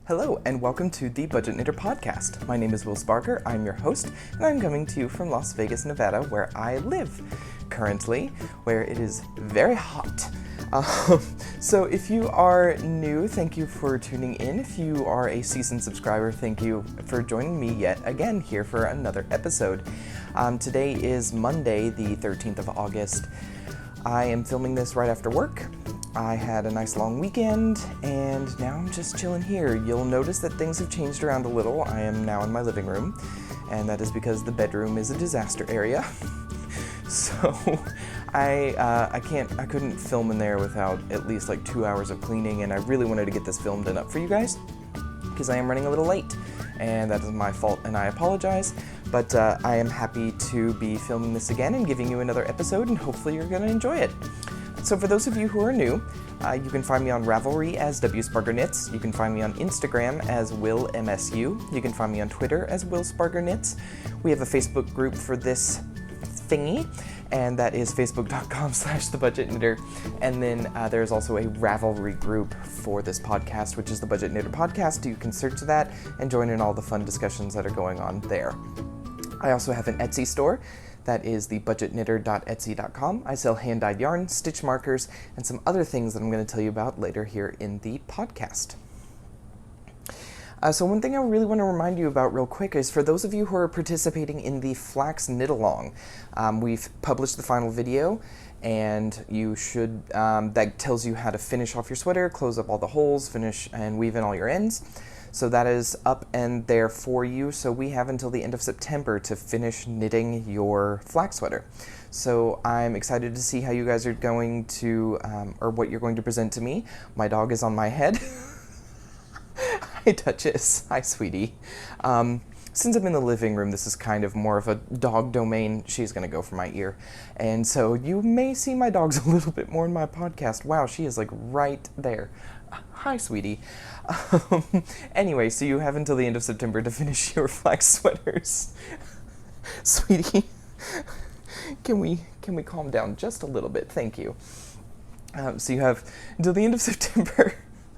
Hello and welcome to the Budget Knitter Podcast. My name is Spargur, I'm your host, and I'm coming to you from Las Vegas, Nevada, where I live currently, where it is very hot. So if you are new, thank you for tuning in. If you are a seasoned subscriber, thank you for joining me yet again here for another episode. Today is Monday, the 13th of August. I am filming this right after work. I had a nice long weekend, and now I'm just chilling here. You'll notice that things have changed around a little. I am now in my living room, and that is because the bedroom is a disaster area. So I couldn't film in there without at least like 2 hours of cleaning, and I really wanted to get this filmed and up for you guys because I am running a little late, and that is my fault, and I apologize. But I am happy to be filming this again and giving you another episode, and hopefully you're going to enjoy it. So for those of you who are new, you can find me on Ravelry as WSpargurKnits. You can find me on Instagram as WillMSU. You can find me on Twitter as WSpargurKnits. We have a Facebook group for this thingy, and that is facebook.com/thebudgetknitter. And then there's also a Ravelry group for this podcast, which is the Budget Knitter Podcast. You can search that and join in all the fun discussions that are going on there. I also have an Etsy store. That is the budgetknitter.etsy.com. I sell hand-dyed yarn, stitch markers, and some other things that I'm going to tell you about later here in the podcast. So one thing I really want to remind you about real quick is for those of you who are participating in the Flax Knit-Along, we've published the final video, and you should, that tells you how to finish off your sweater, close up all the holes, finish and weave in all your ends. So that is up and there for you. So we have until the end of September to finish knitting your flax sweater. So I'm excited to see how you guys are going to, or what you're going to present to me. My dog is on my head. Hi, Duchess. Hi, sweetie. Since I'm in the living room, this is kind of more of a dog domain. She's going to go for my ear. And so you may see my dogs a little bit more in my podcast. Wow, she is like right there. Hi, sweetie. Anyway, so you have until the end of September to finish your flax sweaters. Sweetie, can we calm down just a little bit? Thank you. So you have until the end of September,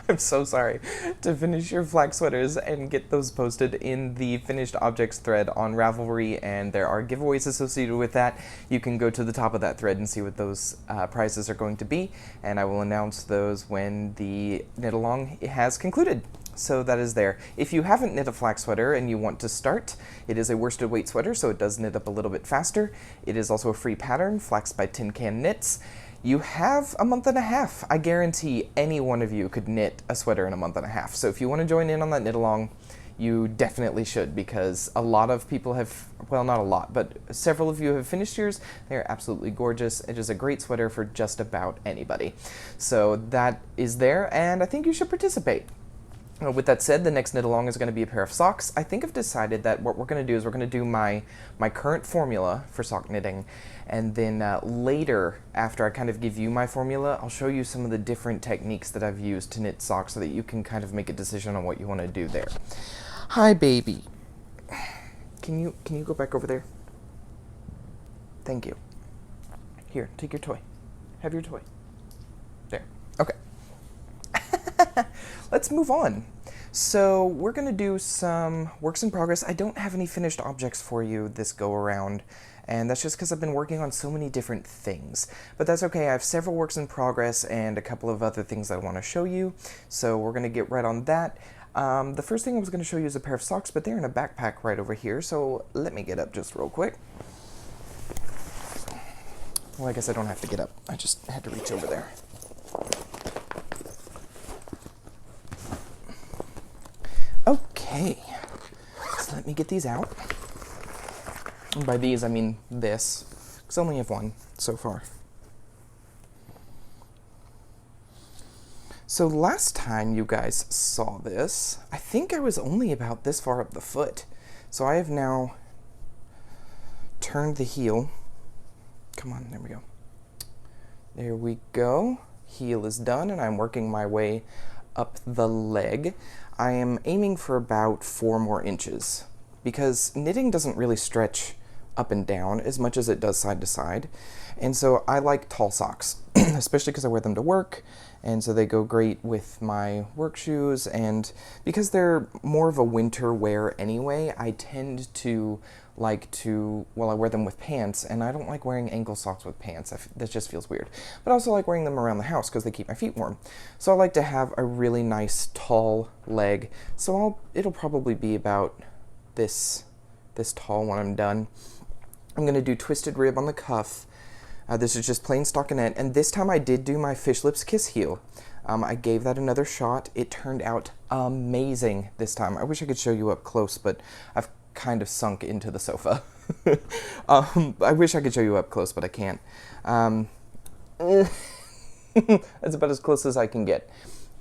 I'm so sorry, to finish your flax sweaters and get those posted in the finished objects thread on Ravelry, and there are giveaways associated with that. You can go to the top of that thread and see what those prizes are going to be, and I will announce those when the knit-along has concluded. So that is there. If you haven't knit a flax sweater and you want to start, it is a worsted weight sweater, so it does knit up a little bit faster. It is also a free pattern, Flax by Tin Can Knits. You have a month and a half. I guarantee any one of you could knit a sweater in a month and a half. So if you want to join in on that knit along, you definitely should, because a lot of people have, well, not a lot, but several of you have finished yours. They're absolutely gorgeous. It is a great sweater for just about anybody. So that is there, and I think you should participate. With that said, the next knit along is going to be a pair of socks. I think I've decided that what we're going to do is we're going to do my current formula for sock knitting, and then later, after I kind of give you my formula, I'll show you some of the different techniques that I've used to knit socks so that you can kind of make a decision on what you want to do there. Hi, baby. Can you go back over there? Thank you. Here, take your toy. Have your toy. There. Okay. Let's move on. So we're going to do some works in progress. I don't have any finished objects for you this go around, and that's just because I've been working on so many different things. But that's okay. I have several works in progress and a couple of other things that I want to show you. So we're going to get right on that. The first thing I was going to show you is a pair of socks, but they're in a backpack right over here. So let me get up just real quick. Well, I guess I don't have to get up. I just had to reach over there. Okay, so let me get these out. And by these, I mean this, because I only have one so far. So last time you guys saw this, I think I was only about this far up the foot. So I have now turned the heel. Come on, there we go. There we go. Heel is done, and I'm working my way up the leg. I am aiming for about 4 more inches because knitting doesn't really stretch up and down as much as it does side to side. And so I like tall socks, especially because I wear them to work and so they go great with my work shoes, and because they're more of a winter wear anyway, I tend to like to, well, I wear them with pants, and I don't like wearing ankle socks with pants. That just feels weird. But I also like wearing them around the house because they keep my feet warm. So I like to have a really nice tall leg. So it'll probably be about this tall when I'm done. I'm going to do twisted rib on the cuff. This is just plain stockinette, and this time I did do my fish lips kiss heel. I gave that another shot. It turned out amazing this time. I wish I could show you up close, but I've kind of sunk into the sofa. I wish I could show you up close, but I can't. That's about as close as I can get.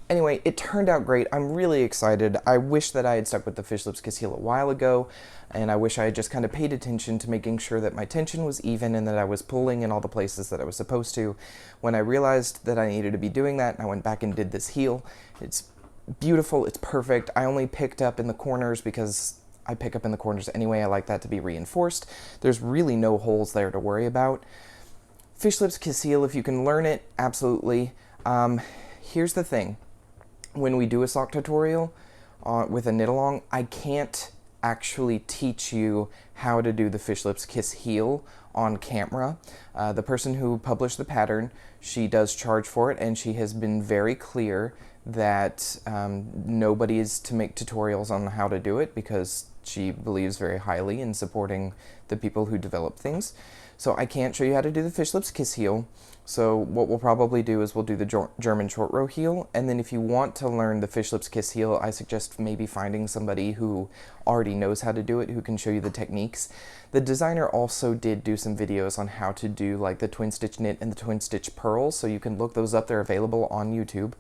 Anyway, it turned out great. I'm really excited. I wish that I had stuck with the fish lips kiss heel a while ago, and I wish I had just kind of paid attention to making sure that my tension was even and that I was pulling in all the places that I was supposed to. When I realized that I needed to be doing that, I went back and did this heel. It's beautiful. It's perfect. I only picked up in the corners because I pick up in the corners anyway. I like that to be reinforced. There's really no holes there to worry about. Fish lips kiss heel, if you can learn it, absolutely. Here's the thing. When we do a sock tutorial with a knit along, I can't actually teach you how to do the fish lips kiss heel on camera. The person who published the pattern, she does charge for it, and she has been very clear that nobody is to make tutorials on how to do it because she believes very highly in supporting the people who develop things. So I can't show you how to do the fish lips kiss heel. So what we'll probably do is we'll do the German short row heel, and then if you want to learn the fish lips kiss heel, I suggest maybe finding somebody who already knows how to do it, who can show you the techniques. The designer also did do some videos on how to do like the twin stitch knit and the twin stitch purl, so you can look those up. They're available on YouTube.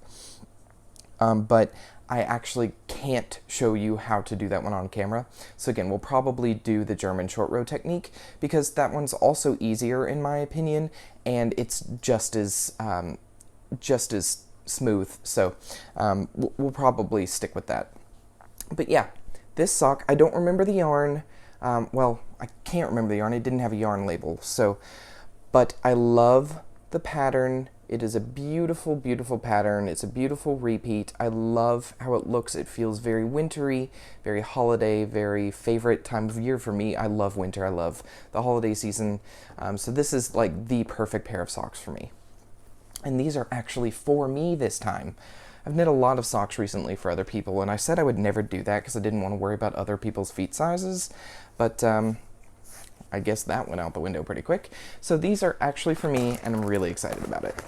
But I actually can't show you how to do that one on camera. So again, we'll probably do the German short row technique because that one's also easier in my opinion, and it's just as smooth. So we'll probably stick with that. But yeah, this sock, I don't remember the yarn. Well, I can't remember the yarn. It didn't have a yarn label. So, but I love the pattern. It is a beautiful, beautiful pattern. It's a beautiful repeat. I love how it looks. It feels very wintry, very holiday, very favorite time of year for me. I love winter. I love the holiday season. So this is like the perfect pair of socks for me. And these are actually for me this time. I've knit a lot of socks recently for other people, and I said I would never do that because I didn't want to worry about other people's feet sizes. But I guess that went out the window pretty quick. So these are actually for me, and I'm really excited about it.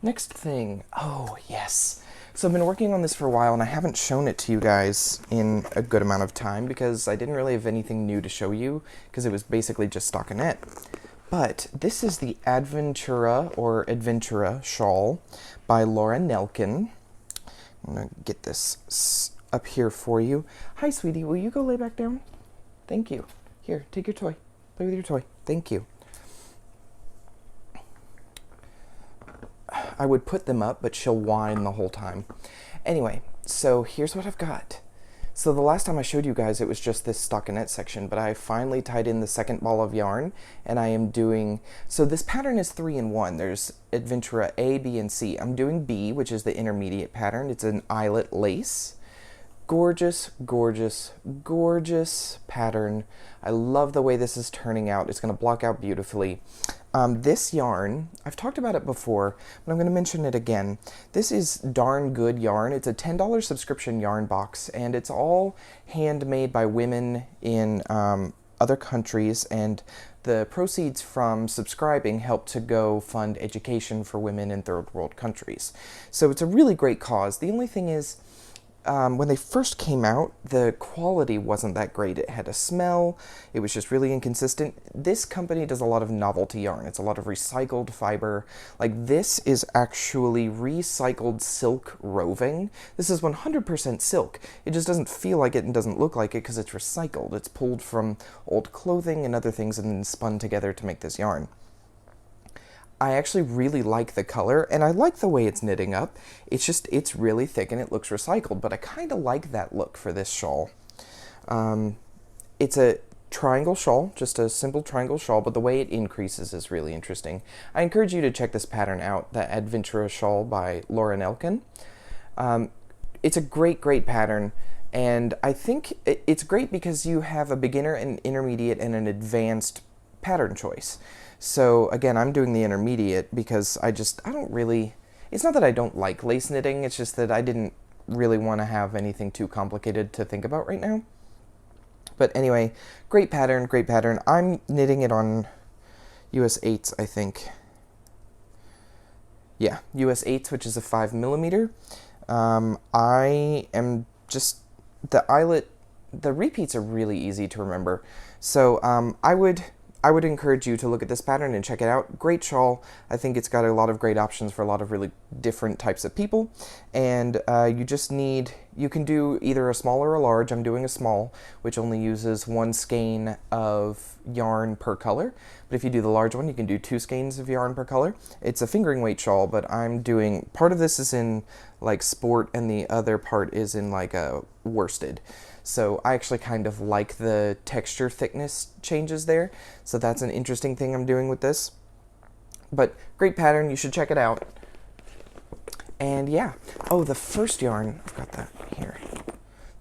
Next thing, oh yes. So I've been working on this for a while, and I haven't shown it to you guys in a good amount of time because I didn't really have anything new to show you because it was basically just stockinette. But this is the Adventura Shawl by Laura Nelkin. I'm gonna get this up here for you. Hi, sweetie, will you go lay back down? Thank you. Here, take your toy. Play with your toy. Thank you. I would put them up, but she'll whine the whole time. Anyway, so here's what I've got. So the last time I showed you guys, it was just this stockinette section, but I finally tied in the second ball of yarn, and I am doing, so this pattern is 3-in-1. There's Adventura A, B, and C. I'm doing B, which is the intermediate pattern. It's an eyelet lace. Gorgeous, gorgeous, gorgeous pattern. I love the way this is turning out. It's going to block out beautifully. This yarn, I've talked about it before, but I'm going to mention it again. This is darn good yarn. It's a $10 subscription yarn box, and it's all handmade by women in other countries, and the proceeds from subscribing help to go fund education for women in third world countries. So it's a really great cause. The only thing is, when they first came out, the quality wasn't that great. It had a smell. It was just really inconsistent. This company does a lot of novelty yarn. It's a lot of recycled fiber. Like, this is actually recycled silk roving. This is 100% silk. It just doesn't feel like it and doesn't look like it because it's recycled. It's pulled from old clothing and other things and then spun together to make this yarn. I actually really like the color, and I like the way it's knitting up. It's really thick and it looks recycled, but I kind of like that look for this shawl. It's a triangle shawl, just a simple triangle shawl, but the way it increases is really interesting. I encourage you to check this pattern out, the Adventura Shawl by Lauren Elkin. It's a great pattern, and I think it's great because you have a beginner, an intermediate, and an advanced pattern choice. So again, I'm doing the intermediate because I don't really, it's not that I don't like lace knitting, it's just that I didn't really want to have anything too complicated to think about right now. But anyway, great pattern, great pattern. I'm knitting it on US 8s, I think. Yeah, US 8s, which is a 5mm. I am just, the eyelet, the repeats are really easy to remember. So I would encourage you to look at this pattern and check it out. Great shawl. I think it's got a lot of great options for a lot of really different types of people. And you can do either a small or a large. I'm doing a small, which only uses 1 skein of yarn per color. But if you do the large one, you can do 2 skeins of yarn per color. It's a fingering weight shawl, but I'm doing, part of this is in like sport and the other part is in like a worsted. So I actually kind of like the texture thickness changes there. So that's an interesting thing I'm doing with this. But great pattern, you should check it out. And yeah, oh, the first yarn, I've got that here.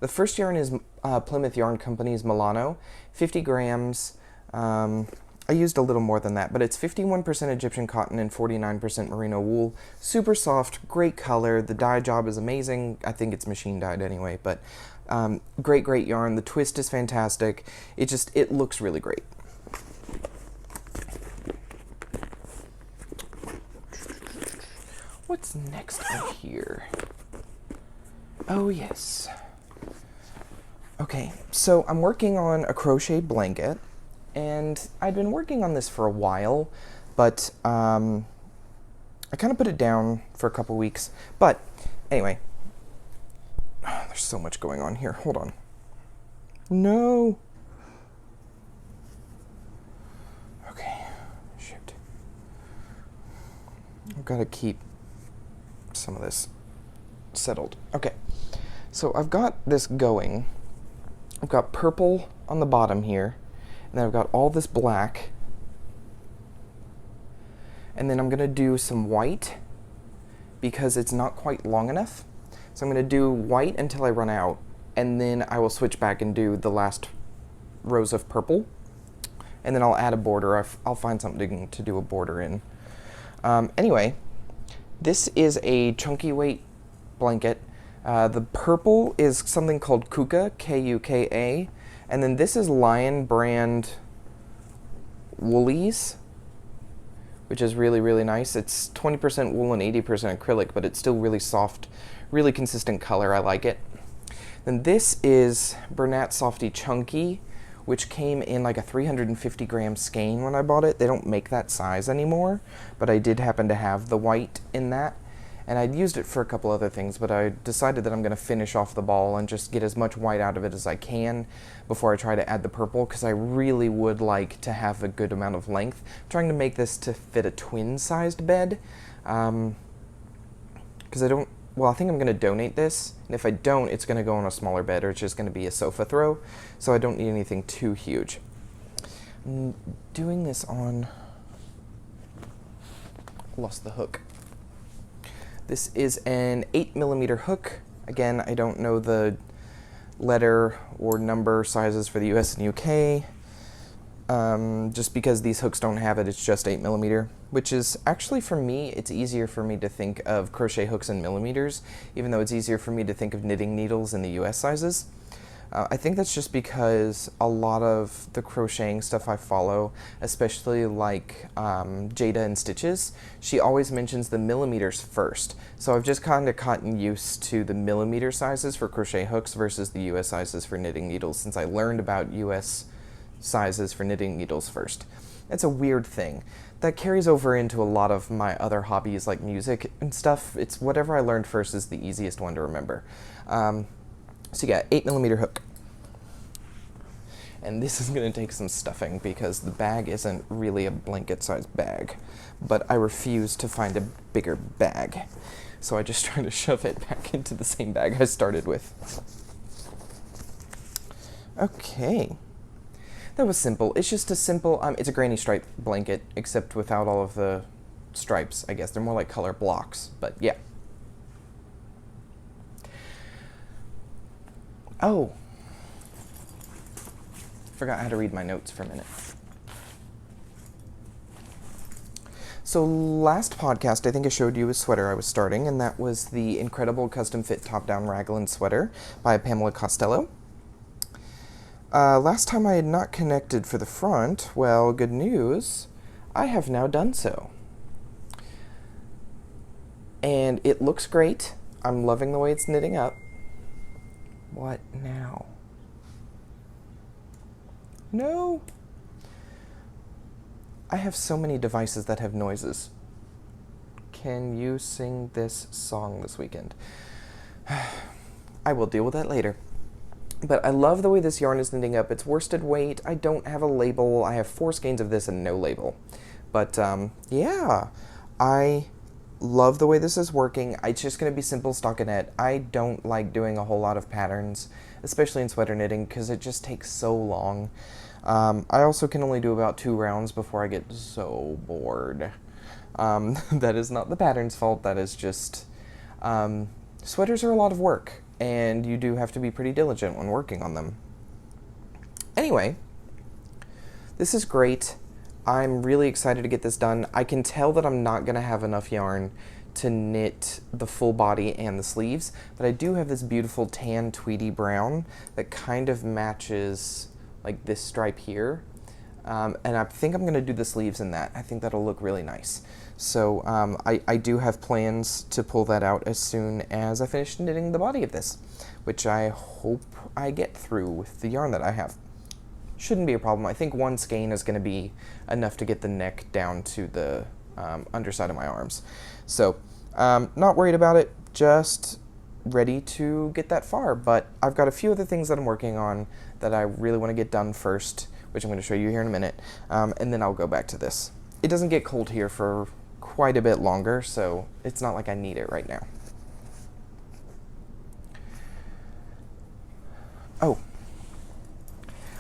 The first yarn is Plymouth Yarn Company's Milano, 50 grams. I used a little more than that, but it's 51% Egyptian cotton and 49% merino wool. Super soft, great color. The dye job is amazing. I think it's machine dyed anyway, but great yarn. The twist is fantastic. It looks really great. What's next in here? Oh, yes. Okay, so I'm working on a crochet blanket, and I'd been working on this for a while, but I kind of put it down for a couple weeks. But anyway, there's so much going on here. Hold on. No. Okay, shoot. I've got to keep some of this settled. Okay, so I've got this going. I've got purple on the bottom here, and then I've got all this black, and then I'm gonna do some white because it's not quite long enough. So I'm gonna do white until I run out, and then I will switch back and do the last rows of purple, and then I'll add a border. I'll find something to do a border in. Anyway, this is a chunky weight blanket. The purple is something called Kuka, K-U-K-A, and then this is Lion brand Woolies, which is really nice. It's 20% wool and 80% acrylic, but it's still really soft, really consistent color. I like it. Then this is Bernat Softy Chunky, which came in like a 350 gram skein when I bought it. They don't make that size anymore, but I did happen to have the white in that. And I'd used it for a couple other things, but I decided that I'm gonna finish off the ball and just get as much white out of it as I can before I try to add the purple, because I really would like to have a good amount of length. I'm trying to make this to fit a twin-sized bed, because I think I'm gonna donate this, and if I don't, it's gonna go on a smaller bed, or it's just gonna be a sofa throw, so I don't need anything too huge. I'm doing this on, lost the hook. This is an 8mm hook. Again, I don't know the letter or number sizes for the US and UK. Just because these hooks don't have it, it's just 8mm, which is actually, for me, it's easier for me to think of crochet hooks in millimeters, even though it's easier for me to think of knitting needles in the US sizes. I think that's just because a lot of the crocheting stuff I follow, especially like Jada and Stitches, she always mentions the millimeters first. So I've just kind of gotten used to the millimeter sizes for crochet hooks versus the US sizes for knitting needles, since I learned about US sizes for knitting needles first. It's a weird thing that carries over into a lot of my other hobbies like music and stuff. It's whatever I learned first is the easiest one to remember. So yeah, 8mm hook. And this is gonna take some stuffing because the bag isn't really a blanket sized bag, but I refuse to find a bigger bag. So I just try to shove it back into the same bag I started with. Okay. That was simple. It's just a simple, it's a granny stripe blanket, except without all of the stripes, I guess. They're more like color blocks, but yeah. Oh. Forgot how to read my notes for a minute. So last podcast, I think I showed you a sweater I was starting, and that was the incredible custom fit top-down raglan sweater by Pamela Costello. Last time I had not connected for the front. Well, good news, I have now done so. And it looks great. I'm loving the way it's knitting up. What now? No! I have so many devices that have noises. Can you sing this song this weekend? I will deal with that later. But I love the way this yarn is knitting up. It's worsted weight. I don't have a label. I have 4 skeins of this and no label. But yeah, I love the way this is working. It's just going to be simple stockinette. I don't like doing a whole lot of patterns, especially in sweater knitting, because it just takes so long. I also can only do about 2 rounds before I get so bored. That is not the pattern's fault. That is just, sweaters are a lot of work, and you do have to be pretty diligent when working on them. Anyway, this is great. I'm really excited to get this done. I can tell that I'm not going to have enough yarn to knit the full body and the sleeves, but I do have this beautiful tan tweedy brown that kind of matches like this stripe here. And I think I'm going to do the sleeves in that. I think that'll look really nice. So I do have plans to pull that out as soon as I finish knitting the body of this, which I hope I get through with the yarn that I have. Shouldn't be a problem. I think 1 skein is going to be enough to get the neck down to the underside of my arms. So not worried about it, just ready to get that far. But I've got a few other things that I'm working on that I really want to get done first, which I'm going to show you here in a minute, and then I'll go back to this. It doesn't get cold here for quite a bit longer, so it's not like I need it right now. Oh,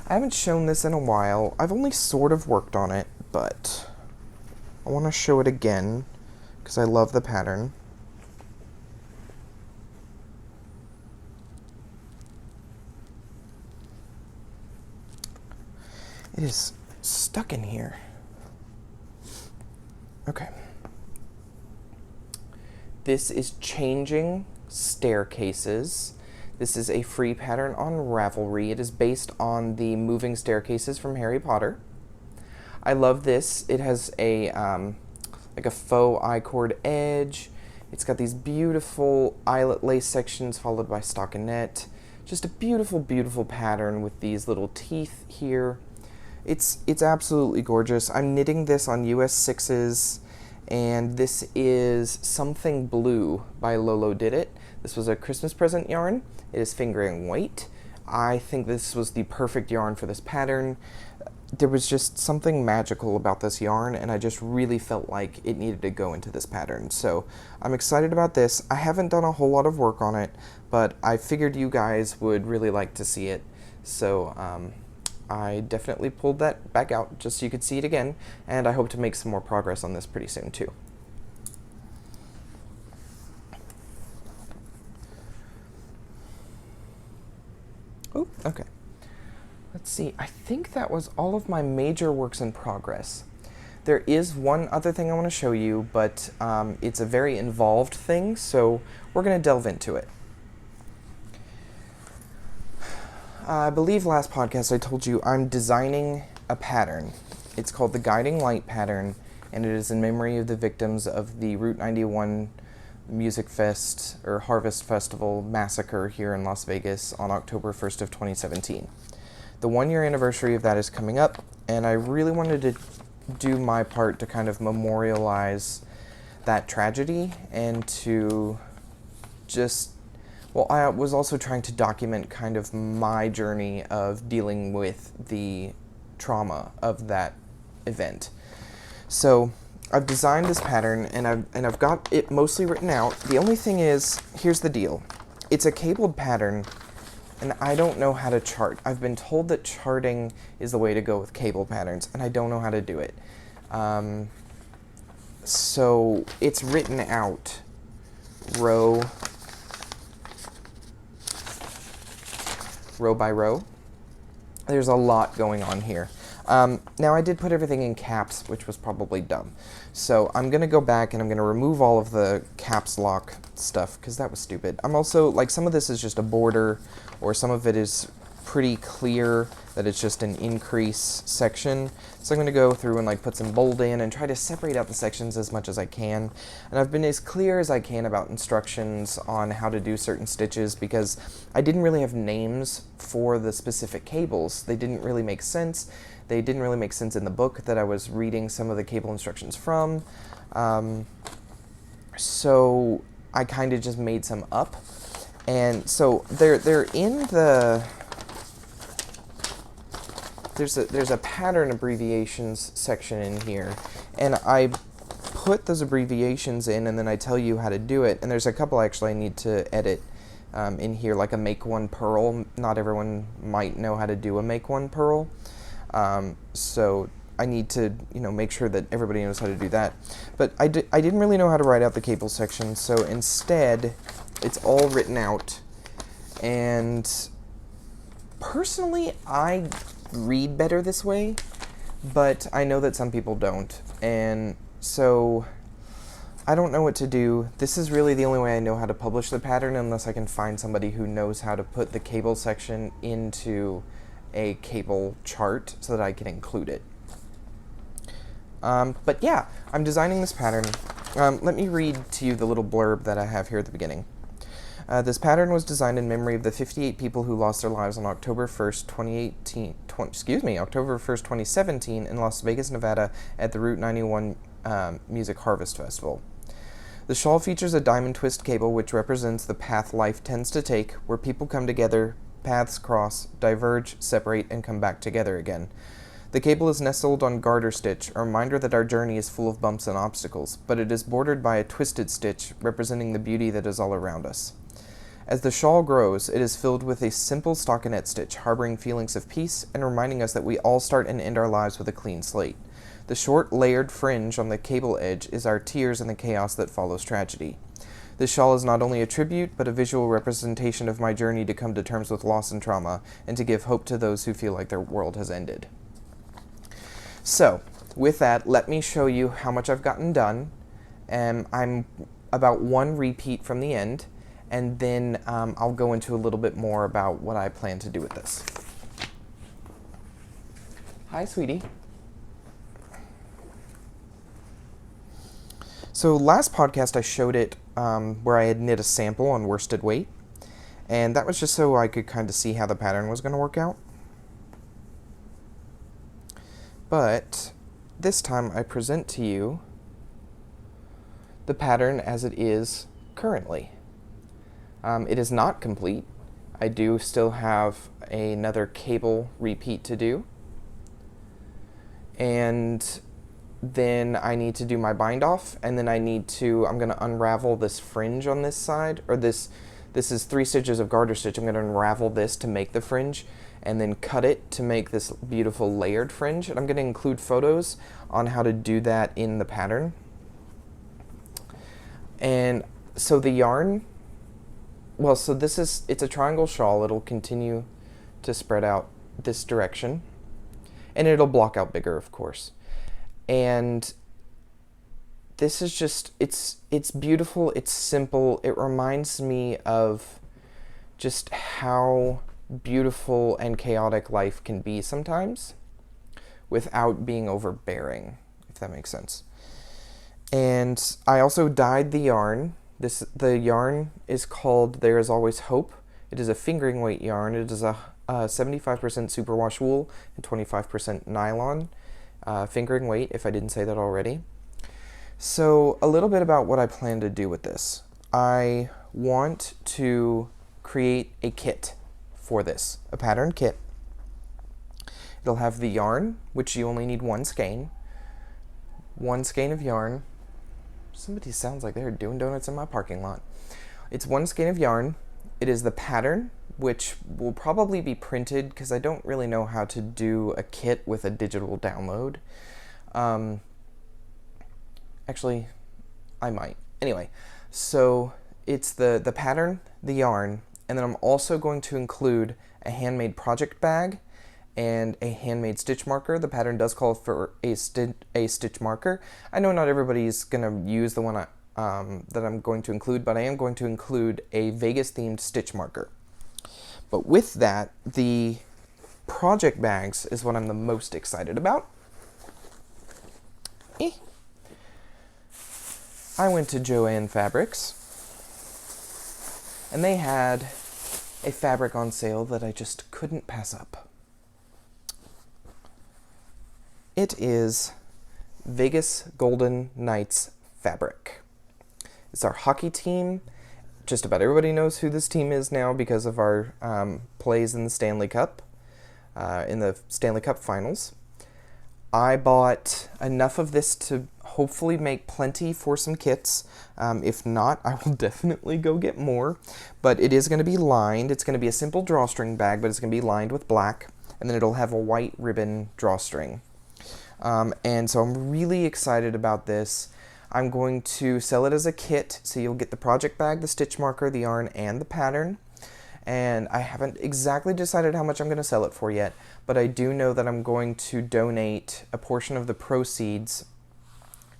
I haven't shown this in a while. I've only sort of worked on it, but I want to show it again because I love the pattern. It is stuck in here. Okay. This is Changing Staircases. This is a free pattern on Ravelry. It is based on the moving staircases from Harry Potter. I love this. It has a like a faux I-cord edge. It's got these beautiful eyelet lace sections followed by stockinette. Just a beautiful, beautiful pattern with these little teeth here. It's absolutely gorgeous. I'm knitting this on US 6s, and this is Something Blue by Lolo Did It. This was a Christmas present yarn. It is fingering weight. I think this was the perfect yarn for this pattern. There was just something magical about this yarn, and I just really felt like it needed to go into this pattern. So I'm excited about this. I haven't done a whole lot of work on it, but I figured you guys would really like to see it. So I definitely pulled that back out just so you could see it again, and I hope to make some more progress on this pretty soon too. Oh, okay. Let's see, I think that was all of my major works in progress. There is one other thing I want to show you, but it's a very involved thing, so we're going to delve into it. I believe last podcast I told you I'm designing a pattern. It's called the Guiding Light pattern, and it is in memory of the victims of the Route 91 Music Fest or Harvest Festival massacre here in Las Vegas on October 1st of 2017. The 1-year anniversary of that is coming up, and I really wanted to do my part to kind of memorialize that tragedy and to just, well, I was also trying to document kind of my journey of dealing with the trauma of that event. So I've designed this pattern, and I've got it mostly written out. The only thing is, here's the deal. It's a cabled pattern, and I don't know how to chart. I've been told that charting is the way to go with cable patterns, and I don't know how to do it. So it's written out row by row. There's a lot going on here. Now I did put everything in caps, which was probably dumb. So I'm going to go back and I'm going to remove all of the caps lock stuff because that was stupid. I'm also, like, some of this is just a border, or some of it is pretty clear that it's just an increase section. So I'm going to go through and like put some bold in and try to separate out the sections as much as I can. And I've been as clear as I can about instructions on how to do certain stitches because I didn't really have names for the specific cables. They didn't really make sense. They didn't really make sense in the book that I was reading some of the cable instructions from. So I kind of just made some up. And so they're in the... There's a pattern abbreviations section in here, and I put those abbreviations in, and then I tell you how to do it. And there's a couple actually I need to edit in here, like a make one purl. Not everyone might know how to do a make one purl, so I need to, you know, make sure that everybody knows how to do that. But I didn't really know how to write out the cable section, so instead it's all written out. And personally, I read better this way, but I know that some people don't, and so I don't know what to do. This is really the only way I know how to publish the pattern, unless I can find somebody who knows how to put the cable section into a cable chart so that I can include it. But yeah, I'm designing this pattern. Let me read to you the little blurb that I have here at the beginning. This pattern was designed in memory of the 58 people who lost their lives on October 1st, 2017 in Las Vegas, Nevada at the Route 91 Music Harvest Festival. The shawl features a diamond twist cable which represents the path life tends to take, where people come together, paths cross, diverge, separate, and come back together again. The cable is nestled on garter stitch, a reminder that our journey is full of bumps and obstacles, but it is bordered by a twisted stitch, representing the beauty that is all around us. As the shawl grows, it is filled with a simple stockinette stitch, harboring feelings of peace and reminding us that we all start and end our lives with a clean slate. The short, layered fringe on the cable edge is our tears in the chaos that follows tragedy. This shawl is not only a tribute, but a visual representation of my journey to come to terms with loss and trauma, and to give hope to those who feel like their world has ended. So, with that, let me show you how much I've gotten done. I'm about one repeat from the end, and then I'll go into a little bit more about what I plan to do with this. Hi, sweetie. So last podcast I showed it where I had knit a sample on worsted weight, and that was just so I could kind of see how the pattern was going to work out. But this time I present to you the pattern as it is currently. It is not complete. I do still have another cable repeat to do. And then I need to do my bind off, and then I'm going to unravel this fringe on this side, or this is 3 stitches of garter stitch. I'm going to unravel this to make the fringe, and then cut it to make this beautiful layered fringe. And I'm going to include photos on how to do that in the pattern. And so the yarn, well, so it's a triangle shawl. It'll continue to spread out this direction, and it'll block out bigger, of course. And this is just, it's beautiful, it's simple. It reminds me of just how beautiful and chaotic life can be sometimes without being overbearing, if that makes sense. And I also dyed the yarn. The yarn is called There Is Always Hope. It is a fingering weight yarn. It is a 75% superwash wool and 25% nylon. Fingering weight, if I didn't say that already. So a little bit about what I plan to do with this. I want to create a kit for this, a pattern kit. It'll have the yarn, which you only need 1 skein. 1 skein of yarn. Somebody sounds like they're doing donuts in my parking lot. It's 1 skein of yarn. It is the pattern, which will probably be printed because I don't really know how to do a kit with a digital download. Actually, I might. Anyway, so it's the pattern, the yarn, and then I'm also going to include a handmade project bag and a handmade stitch marker. The pattern does call for a stitch marker. I know not everybody's going to use the one that I'm going to include, but I am going to include a Vegas-themed stitch marker. But with that, the project bags is what I'm the most excited about. I went to Joann Fabrics, and they had a fabric on sale that I just couldn't pass up. It is Vegas Golden Knights fabric. It's our hockey team. Just about everybody knows who this team is now because of our plays in the Stanley Cup, Finals. I bought enough of this to hopefully make plenty for some kits. If not, I will definitely go get more. But it is going to be lined. It's going to be a simple drawstring bag, but it's going to be lined with black, and then it'll have a white ribbon drawstring. And so I'm really excited about this. I'm going to sell it as a kit, so you'll get the project bag, the stitch marker, the yarn, and the pattern. And I haven't exactly decided how much I'm going to sell it for yet, but I do know that I'm going to donate a portion of the proceeds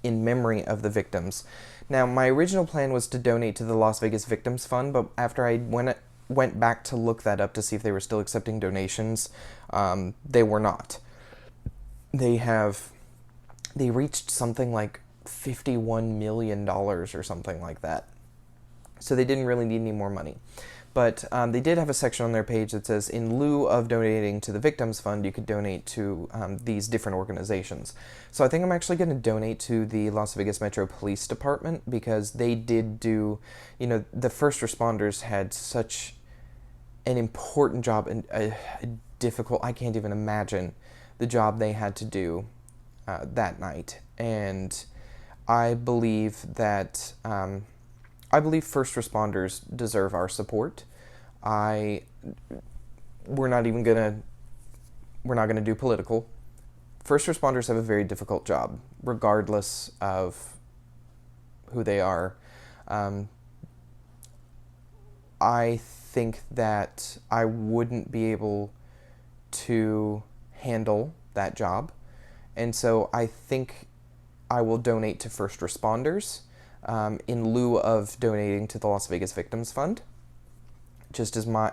in memory of the victims. Now, my original plan was to donate to the Las Vegas Victims Fund, but after I went back to look that up to see if they were still accepting donations, they were not. They reached something like $51 million or something like that. So they didn't really need any more money. But they did have a section on their page that says, in lieu of donating to the Victims Fund, you could donate to these different organizations. So I think I'm actually going to donate to the Las Vegas Metro Police Department, because they did do, the first responders had such an important job and a difficult, I can't even imagine the job they had to do that night. And I believe that first responders deserve our support. We're not gonna do political. First responders have a very difficult job, regardless of who they are. I think that I wouldn't be able to handle that job, and so I think I will donate to first responders in lieu of donating to the Las Vegas Victims Fund,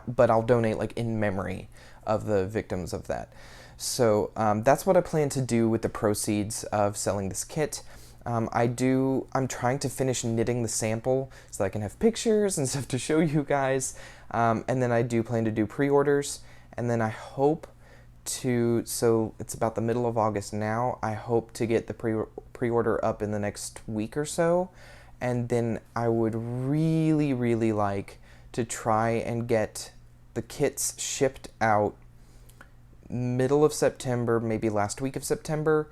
but I'll donate in memory of the victims of that. So that's what I plan to do with the proceeds of selling this kit. I'm trying to finish knitting the sample so that I can have pictures and stuff to show you guys, and then I do plan to do pre-orders, and then I hope so it's about the middle of August now. I hope to get the pre-order up in the next week or so, and then I would really, really like to try and get the kits shipped out middle of September, maybe last week of September,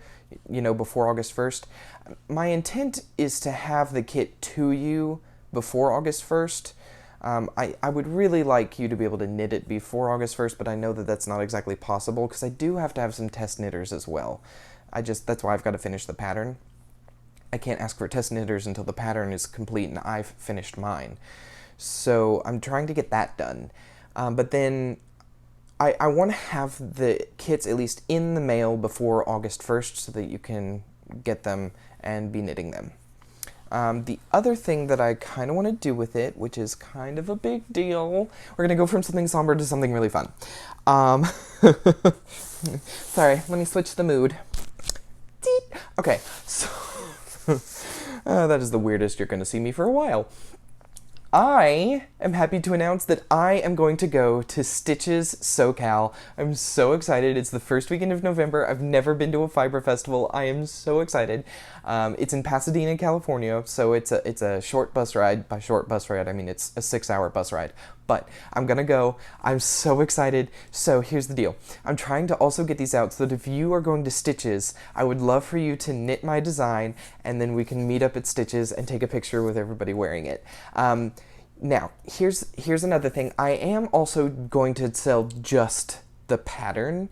before August 1st. My intent is to have the kit to you before August 1st. I would really like you to be able to knit it before August 1st, but I know that that's not exactly possible because I do have to have some test knitters as well. That's why I've got to finish the pattern. I can't ask for test knitters until the pattern is complete and I've finished mine. So I'm trying to get that done. But then I want to have the kits at least in the mail before August 1st so that you can get them and be knitting them. The other thing that I kind of want to do with it, which is kind of a big deal, we're going to go from something somber to something really fun. Sorry, let me switch the mood. Okay, so that is the weirdest you're going to see me for a while. I am happy to announce that I am going to go to Stitches SoCal. I'm so excited. It's the first weekend of November. I've never been to a fiber festival. I am so excited. It's in Pasadena, California, so it's a short bus ride. By short bus ride, I mean it's a 6-hour bus ride. But I'm gonna go. I'm so excited. So here's the deal. I'm trying to also get these out so that if you are going to Stitches, I would love for you to knit my design, and then we can meet up at Stitches and take a picture with everybody wearing it. Now, here's another thing. I am also going to sell just the pattern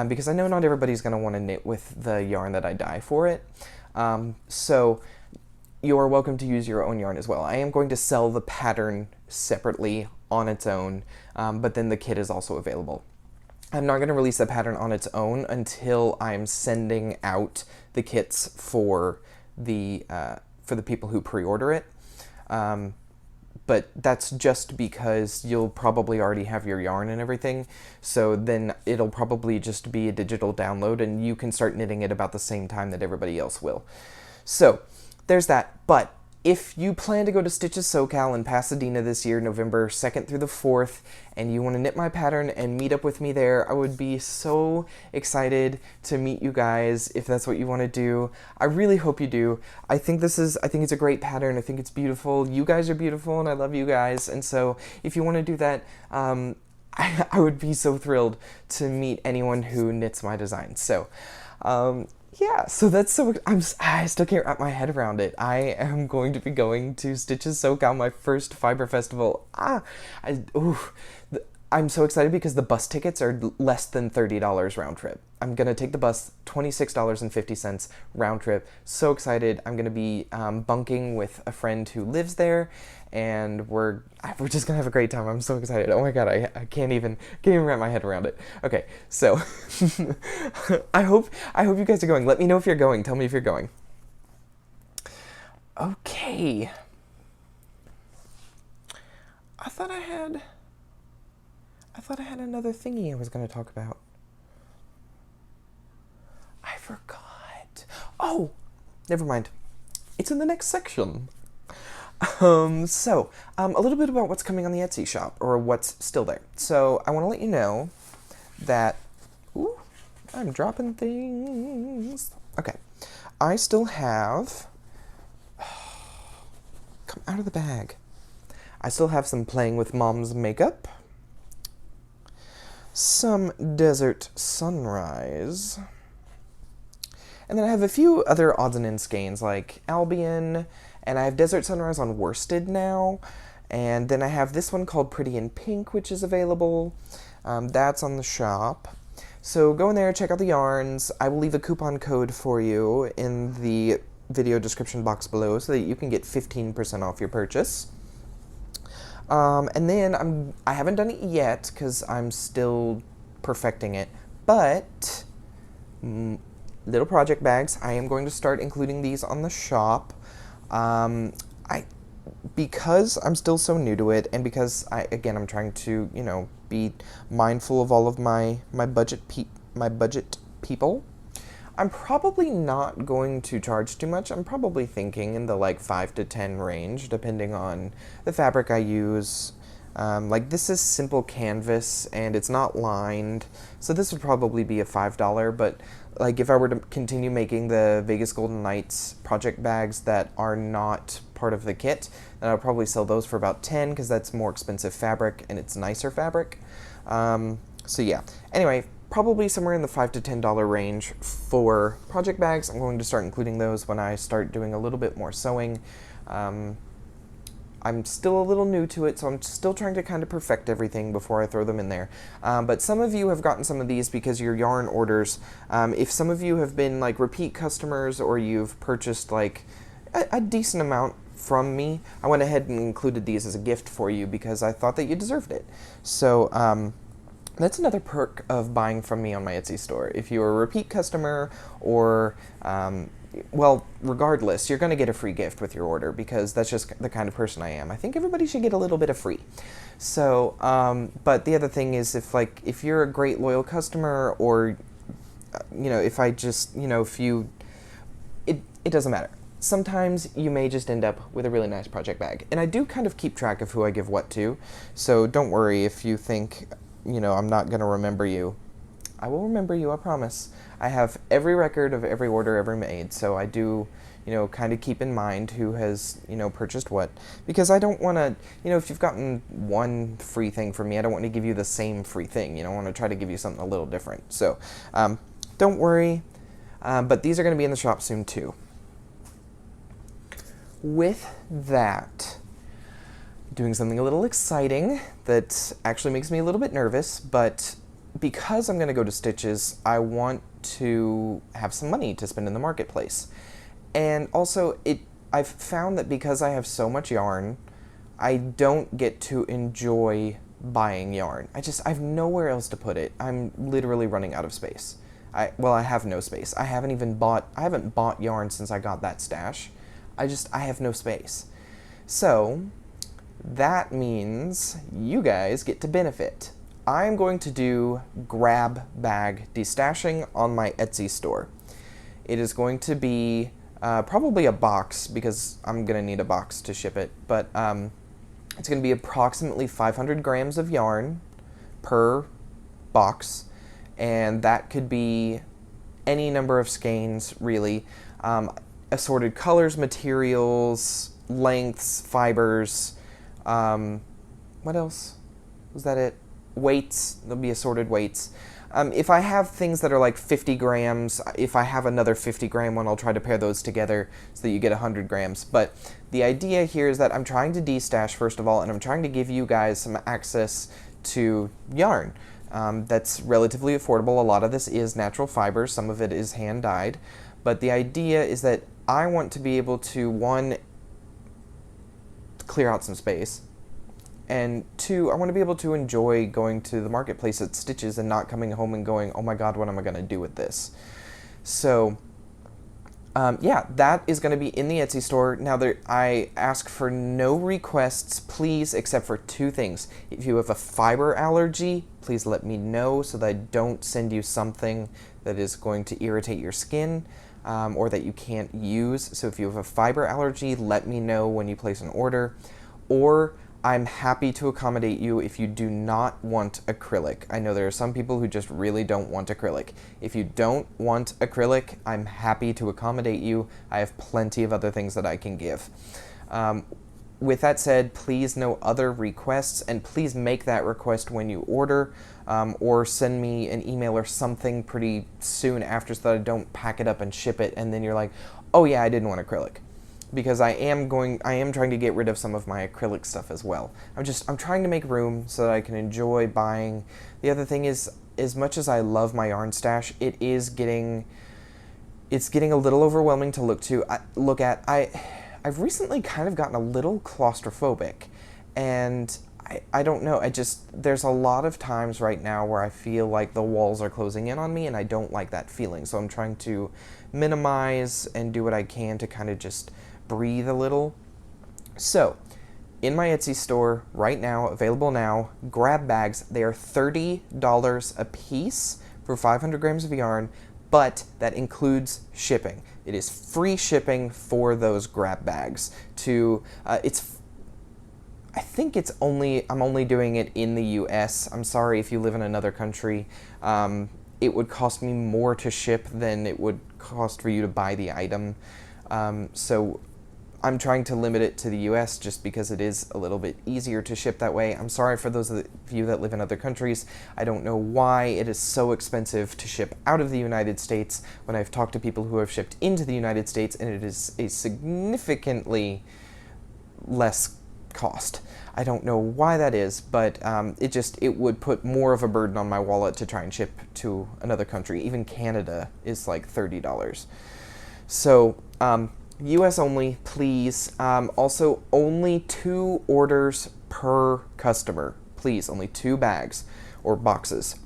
because I know not everybody's going to want to knit with the yarn that I dye for it. So you're welcome to use your own yarn as well. I am going to sell the pattern separately on its own, but then the kit is also available. I'm not going to release the pattern on its own until I'm sending out the kits for the people who pre-order it. But that's just because you'll probably already have your yarn and everything, so then it'll probably just be a digital download and you can start knitting it about the same time that everybody else will. So there's that. But if you plan to go to Stitches SoCal in Pasadena this year, November 2nd through the 4th, and you want to knit my pattern and meet up with me there, I would be so excited to meet you guys if that's what you want to do. I really hope you do. I think it's a great pattern. I think it's beautiful. You guys are beautiful and I love you guys. And so if you want to do that, I would be so thrilled to meet anyone who knits my design. So, yeah, so that's I still can't wrap my head around it. I am going to be going to Stitches SoCal, my first fiber festival. I'm so excited because the bus tickets are less than $30 round trip. I'm going to take the bus, $26.50 round trip. So excited. I'm going to be bunking with a friend who lives there, and we're just going to have a great time. I'm so excited. Oh my god, I can't even wrap my head around it. Okay, so I hope you guys are going. Let me know if you're going. Tell me if you're going. Okay. I thought I had another thingy I was going to talk about. I forgot. Oh, never mind. It's in the next section. So, a little bit about what's coming on the Etsy shop, or what's still there. So, I want to let you know that... Ooh, I'm dropping things. Okay. I still have... Come out of the bag. I still have some Playing with Mom's makeup. Some Desert Sunrise. And then I have a few other odds and ends skeins, like Albion, and I have Desert Sunrise on worsted now. And then I have this one called Pretty in Pink, which is available. That's on the shop. So go in there, check out the yarns. I will leave a coupon code for you in the video description box below so that you can get 15% off your purchase. And then I haven't done it yet because I'm still perfecting it, but little project bags, I am going to start including these on the shop. Because I'm still so new to it, and because I'm trying to, be mindful of all of my budget people, I'm probably not going to charge too much. I'm probably thinking in the like 5 to 10 range, depending on the fabric I use. Like this is simple canvas and it's not lined, so this would probably be a $5, but like if I were to continue making the Vegas Golden Knights project bags that are not part of the kit, then I'll probably sell those for about 10 because that's more expensive fabric and it's nicer fabric. So yeah, anyway, probably somewhere in the $5 to $10 range for project bags. I'm going to start including those when I start doing a little bit more sewing. I'm still a little new to it, so I'm still trying to kind of perfect everything before I throw them in there. But some of you have gotten some of these because your yarn orders. If some of you have been like repeat customers or you've purchased like a decent amount from me, I went ahead and included these as a gift for you because I thought that you deserved it. So that's another perk of buying from me on my Etsy store. If you're a repeat customer or well, regardless, you're going to get a free gift with your order because that's just the kind of person I am. I think everybody should get a little bit of free. So, but the other thing is if you're a great loyal customer or, if I just, it doesn't matter. Sometimes you may just end up with a really nice project bag. And I do kind of keep track of who I give what to. So don't worry if you think, I'm not going to remember you. I will remember you, I promise. I have every record of every order ever made, so I do, kind of keep in mind who has, purchased what. Because I don't want to, if you've gotten one free thing from me, I don't want to give you the same free thing. I want to try to give you something a little different. So, don't worry, but these are going to be in the shop soon too. With that, doing something a little exciting that actually makes me a little bit nervous, but because I'm going to go to Stitches, I want to have some money to spend in the marketplace. And also, I've found that because I have so much yarn, I don't get to enjoy buying yarn. I have nowhere else to put it. I'm literally running out of space. I have no space. I haven't bought yarn since I got that stash. I have no space. So, that means you guys get to benefit. I'm going to do grab bag destashing on my Etsy store. It is going to be probably a box, because I'm going to need a box to ship it, but it's going to be approximately 500 grams of yarn per box, and that could be any number of skeins, really. Assorted colors, materials, lengths, fibers, what else? Was that it? Weights. There'll be assorted weights. If I have things that are like 50 grams, if I have another 50 gram one, I'll try to pair those together so that you get 100 grams. But the idea here is that I'm trying to destash, first of all, and I'm trying to give you guys some access to yarn that's relatively affordable. A lot of this is natural fibers. Some of it is hand-dyed. But the idea is that I want to be able to, one, clear out some space, and two, I want to be able to enjoy going to the marketplace at Stitches and not coming home and going, oh my god, what am I going to do with this? So, yeah, that is going to be in the Etsy store. Now, I ask for no requests, please, except for two things. If you have a fiber allergy, please let me know so that I don't send you something that is going to irritate your skin, or that you can't use. So if you have a fiber allergy, let me know when you place an order. Or I'm happy to accommodate you if you do not want acrylic. I know there are some people who just really don't want acrylic. If you don't want acrylic, I'm happy to accommodate you. I have plenty of other things that I can give. With that said, please no other requests, and please make that request when you order, or send me an email or something pretty soon after so that I don't pack it up and ship it and then you're like, oh yeah, I didn't want acrylic. Because I am trying to get rid of some of my acrylic stuff as well. I'm trying to make room so that I can enjoy buying. The other thing is, as much as I love my yarn stash, it's getting a little overwhelming to look at. I've recently kind of gotten a little claustrophobic, and I don't know, there's a lot of times right now where I feel like the walls are closing in on me, and I don't like that feeling. So I'm trying to minimize and do what I can to kind of just breathe a little. So, in my Etsy store right now, available now, grab bags. They are $30 a piece for 500 grams of yarn, but that includes shipping. It is free shipping for those grab bags. I think I'm only doing it in the US. I'm sorry if you live in another country. It would cost me more to ship than it would cost for you to buy the item. So I'm trying to limit it to the US just because it is a little bit easier to ship that way. I'm sorry for those of you that live in other countries. I don't know why it is so expensive to ship out of the United States when I've talked to people who have shipped into the United States, and it is a significantly less cost. I don't know why that is, but it would put more of a burden on my wallet to try and ship to another country. Even Canada is like $30. So, US only, please. Also, only 2 orders per customer. Please, only 2 bags or boxes.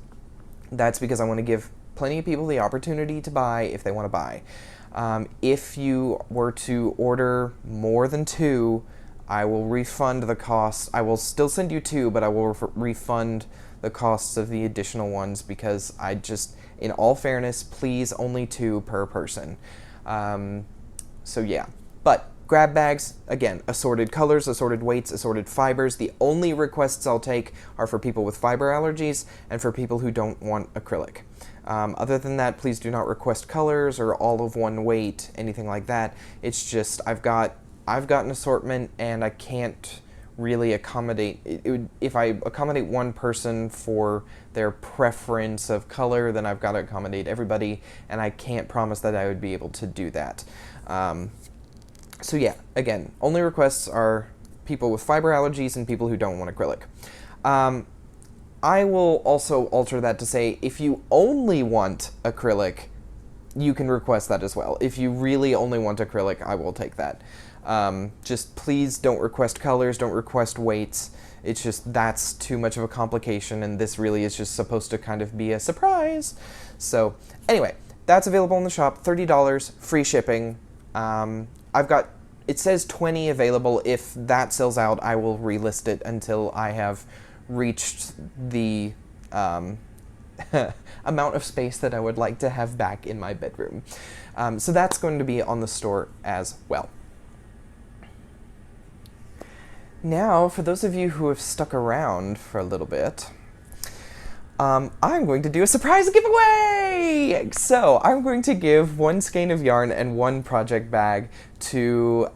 That's because I want to give plenty of people the opportunity to buy if they want to buy. If you were to order more than 2, I will refund the cost. I will still send you 2, but I will refund the costs of the additional ones, because in all fairness, please, only 2 per person. So yeah, but grab bags, again, assorted colors, assorted weights, assorted fibers. The only requests I'll take are for people with fiber allergies and for people who don't want acrylic. Other than that, please do not request colors or all of one weight, anything like that. It's just, I've got an assortment, and I can't really accommodate if I accommodate one person for their preference of color, then I've got to accommodate everybody, and I can't promise that I would be able to do that. So yeah, again, only requests are people with fiber allergies and people who don't want acrylic. I will also alter that to say if you only want acrylic, you can request that as well. If you really only want acrylic, I will take that. Just please don't request colors, don't request weights. It's just, that's too much of a complication, and this really is just supposed to kind of be a surprise. So anyway, that's available in the shop, $30, free shipping. I've got, it says 20 available. If that sells out, I will relist it until I have reached the amount of space that I would like to have back in my bedroom. So that's going to be on the store as well. Now, for those of you who have stuck around for a little bit, I'm going to do a surprise giveaway! So, I'm going to give one skein of yarn and one project bag to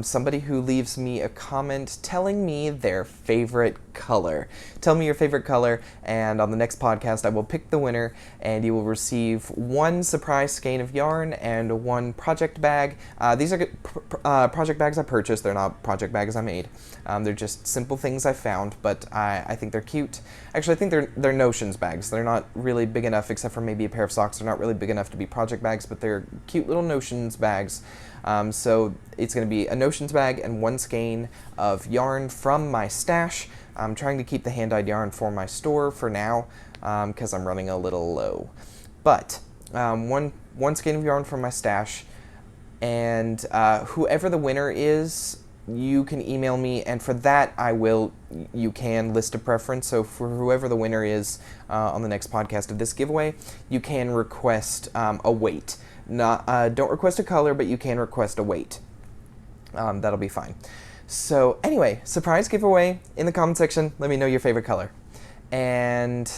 somebody who leaves me a comment telling me their favorite color. Tell me your favorite color, and on the next podcast I will pick the winner, and you will receive one surprise skein of yarn and one project bag. These are project bags I purchased. They're not project bags I made. They're just simple things I found, but I think they're cute. Actually, I think they're notions bags. They're not really big enough, except for maybe a pair of socks. They're not really big enough to be project bags, but they're cute little notions bags. So it's going to be a notions bag and one skein of yarn from my stash. I'm trying to keep the hand-dyed yarn for my store for now, because I'm running a little low. But one skein of yarn from my stash, and whoever the winner is, you can email me, and for that you can list a preference. So for whoever the winner is on the next podcast of this giveaway, you can request a weight. Don't request a color, but you can request a weight. That'll be fine. So anyway, surprise giveaway in the comment section. Let me know your favorite color. And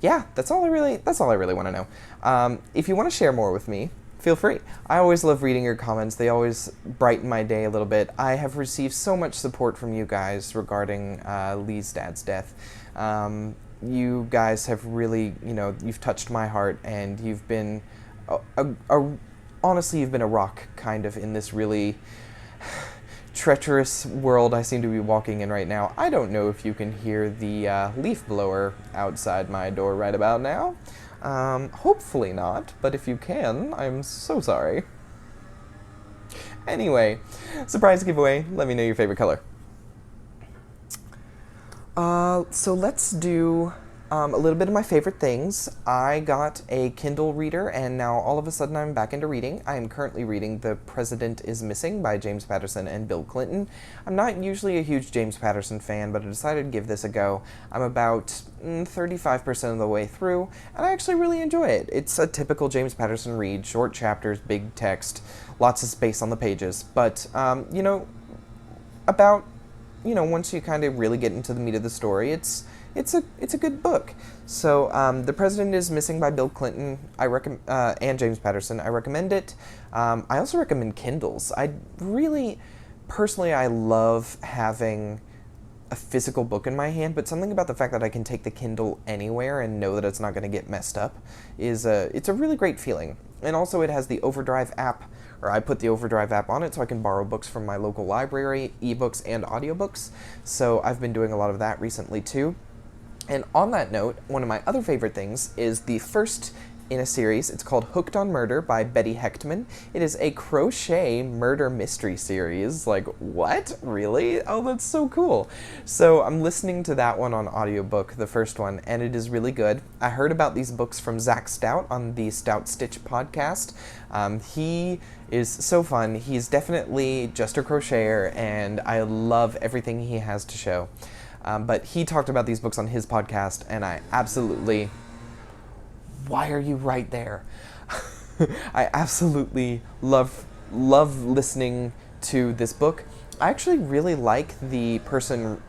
yeah, that's all I really want to know. If you want to share more with me, feel free. I always love reading your comments. They always brighten my day a little bit. I have received so much support from you guys regarding Lee's dad's death. You guys have really, you've touched my heart, and you've been honestly, you've been a rock kind of in this really treacherous world I seem to be walking in right now. I don't know if you can hear the leaf blower outside my door right about now. Hopefully not, but if you can, I'm so sorry. Anyway, surprise giveaway, let me know your favorite color. So let's do a little bit of my favorite things. I got a Kindle reader, and now all of a sudden I'm back into reading. I am currently reading The President is Missing by James Patterson and Bill Clinton. I'm not usually a huge James Patterson fan, but I decided to give this a go. I'm about 35% of the way through, and I actually really enjoy it. It's a typical James Patterson read, short chapters, big text, lots of space on the pages, but, once you kind of really get into the meat of the story, it's a good book. So, The President is Missing by Bill Clinton, and James Patterson. I recommend it. I also recommend Kindles. Personally, I love having a physical book in my hand, but something about the fact that I can take the Kindle anywhere and know that it's not going to get messed up it's a really great feeling. And also it has the Overdrive app, or I put the Overdrive app on it so I can borrow books from my local library, ebooks and audiobooks. So I've been doing a lot of that recently too. And on that note, one of my other favorite things is the first in a series. It's called Hooked on Murder by Betty Hechtman. It is a crochet murder mystery series. Like, what? Really? Oh, that's so cool. So I'm listening to that one on audiobook, the first one, and it is really good. I heard about these books from Zach Stout on the Stout Stitch podcast. He is so fun. He's definitely just a crocheter, and I love everything he has to show. But he talked about these books on his podcast, and I absolutely... Why are you right there? I absolutely love listening to this book. I actually really like the person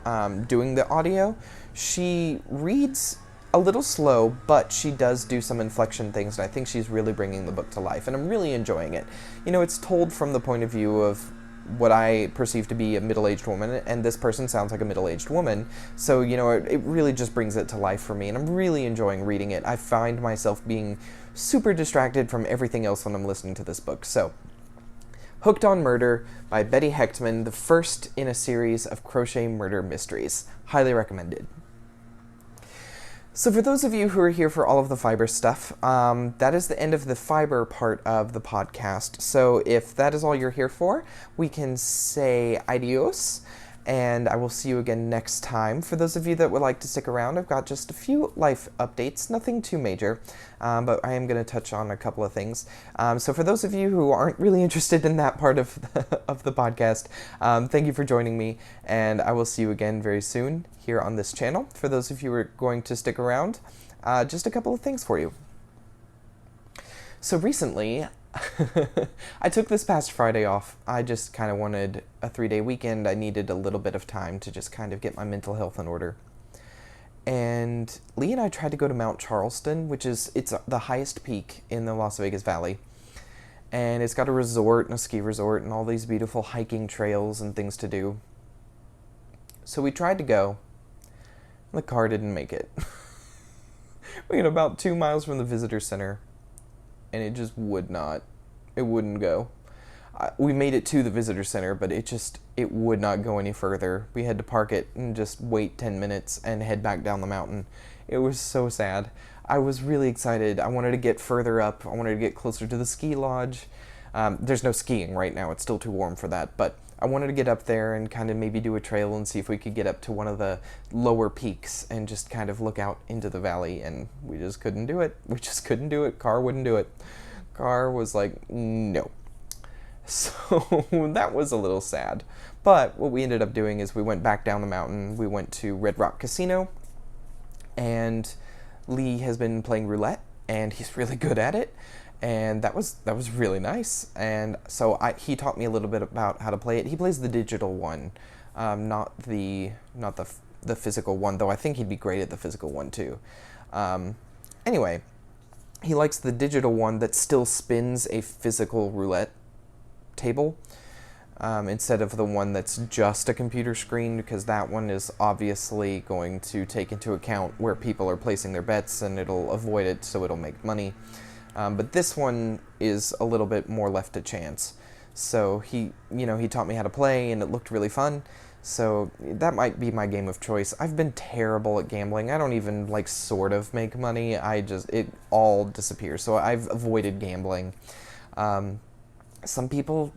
doing the audio. She reads a little slow, but she does do some inflection things, and I think she's really bringing the book to life, and I'm really enjoying it. It's told from the point of view of what I perceive to be a middle-aged woman, and this person sounds like a middle-aged woman, so, it really just brings it to life for me, and I'm really enjoying reading it. I find myself being super distracted from everything else when I'm listening to this book, so Hooked on Murder by Betty Hechtman, the first in a series of crochet murder mysteries. Highly recommended. So for those of you who are here for all of the fiber stuff, that is the end of the fiber part of the podcast. So if that is all you're here for, we can say adios, and I will see you again next time. For those of you that would like to stick around, I've got just a few life updates, nothing too major, but I am going to touch on a couple of things. So for those of you who aren't really interested in that part of the podcast, thank you for joining me, and I will see you again very soon here on this channel. For those of you who are going to stick around, just a couple of things for you. So recently, I took this past Friday off. I just kind of wanted a 3-day weekend. I needed a little bit of time to just kind of get my mental health in order. And Lee and I tried to go to Mount Charleston, it's the highest peak in the Las Vegas Valley. And it's got a resort and a ski resort and all these beautiful hiking trails and things to do. So we tried to go. The car didn't make it. We got about 2 miles from the visitor center, and it just wouldn't go. We made it to the visitor center, but it would not go any further. We had to park it and just wait 10 minutes and head back down the mountain. It was so sad. I was really excited. I wanted to get further up. I wanted to get closer to the ski lodge. There's no skiing right now. It's still too warm for that, but I wanted to get up there and kind of maybe do a trail and see if we could get up to one of the lower peaks and just kind of look out into the valley, and we just couldn't do it. We just couldn't do it. Car wouldn't do it. Car was like, no. So that was a little sad. But what we ended up doing is we went back down the mountain. We went to Red Rock Casino, and Lee has been playing roulette, and he's really good at it. And that was really nice. And so he taught me a little bit about how to play it. He plays the digital one, not the physical one, though I think he'd be great at the physical one too. Anyway, he likes the digital one that still spins a physical roulette table, instead of the one that's just a computer screen, because that one is obviously going to take into account where people are placing their bets, and it'll avoid it, so it'll make money. But this one is a little bit more left to chance. So he taught me how to play, and it looked really fun. So that might be my game of choice. I've been terrible at gambling. I don't even sort of make money. It all disappears. So I've avoided gambling. Some people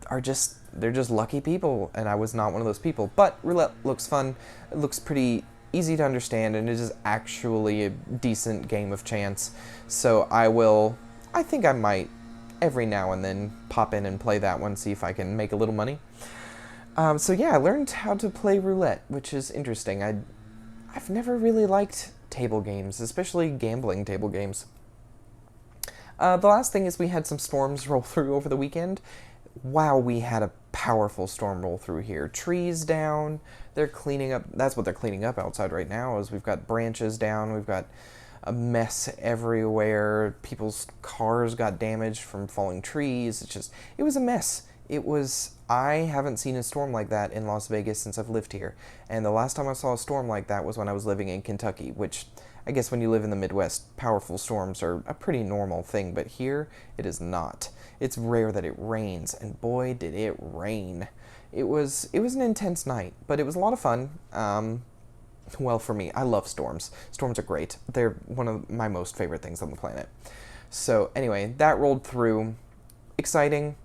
they're just lucky people, and I was not one of those people. But roulette looks fun. It looks pretty easy to understand, and it is actually a decent game of chance. So I think I might every now and then pop in and play that one, see if I can make a little money. So yeah, I learned how to play roulette, which is interesting. I've never really liked table games, especially gambling table games. The last thing is we had some storms roll through over the weekend. Wow, we had a powerful storm roll through here. Trees down, they're cleaning up, that's what they're cleaning up outside right now, is we've got branches down, we've got a mess everywhere, people's cars got damaged from falling trees. It was a mess. I haven't seen a storm like that in Las Vegas since I've lived here, and the last time I saw a storm like that was when I was living in Kentucky, which I guess when you live in the Midwest, powerful storms are a pretty normal thing, but here it is not. It's rare that it rains, and boy did it rain. It was an intense night, but it was a lot of fun. Well, for me, I love storms. Storms are great. They're one of my most favorite things on the planet. So anyway, that rolled through. Exciting.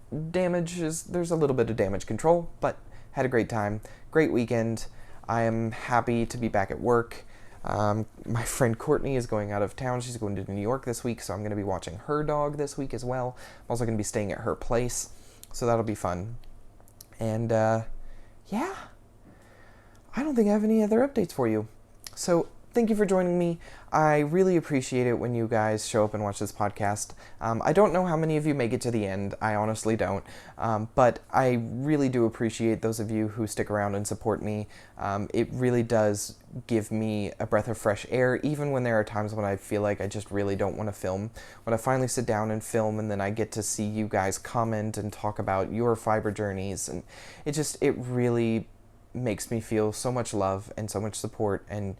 There's a little bit of damage control, but had a great time. Great weekend. I am happy to be back at work. My friend Courtney is going out of town. She's going to New York this week, so I'm going to be watching her dog this week as well. I'm also going to be staying at her place, so that'll be fun. And, yeah. I don't think I have any other updates for you. So thank you for joining me. I really appreciate it when you guys show up and watch this podcast. I don't know how many of you make it to the end. I honestly don't. But I really do appreciate those of you who stick around and support me. It really does give me a breath of fresh air, even when there are times when I feel like I just really don't want to film. When I finally sit down and film, and then I get to see you guys comment and talk about your fiber journeys, and it really makes me feel so much love and so much support, and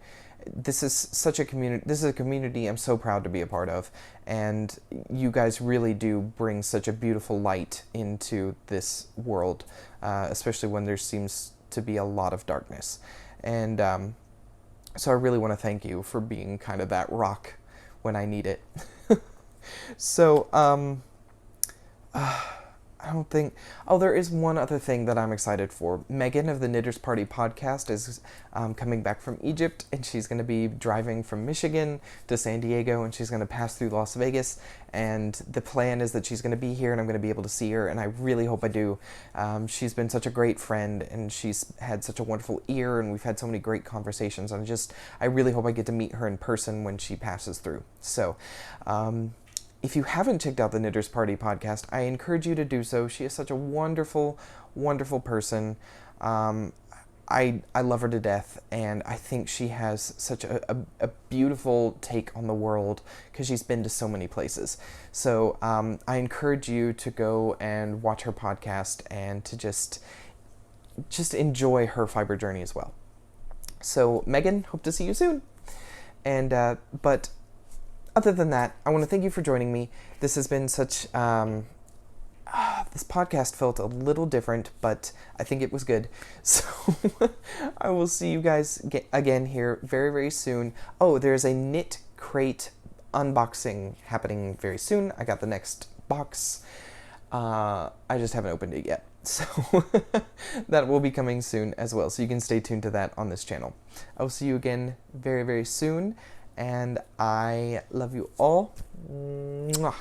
this is such a community. This is a community I'm so proud to be a part of, and you guys really do bring such a beautiful light into this world, especially when there seems to be a lot of darkness. And so I really want to thank you for being kind of that rock when I need it. So, I don't think... Oh, there is one other thing that I'm excited for. Megan of the Knitters Party podcast is coming back from Egypt, and she's going to be driving from Michigan to San Diego, and she's going to pass through Las Vegas, and the plan is that she's going to be here, and I'm going to be able to see her, and I really hope I do. She's been such a great friend, and she's had such a wonderful ear, and we've had so many great conversations, and I really hope I get to meet her in person when she passes through. So, if you haven't checked out the Knitters Party podcast, I encourage you to do so. She is such a wonderful, wonderful person. I love her to death, and I think she has such a beautiful take on the world because she's been to so many places. So I encourage you to go and watch her podcast and to just enjoy her fiber journey as well. So Megan, hope to see you soon. And but other than that, I want to thank you for joining me. This has been such... this podcast felt a little different, but I think it was good. So I will see you guys again here very, very soon. Oh, there's a knit crate unboxing happening very soon. I got the next box. I just haven't opened it yet. So that will be coming soon as well. So you can stay tuned to that on this channel. I will see you again very, very soon. And I love you all. Mwah.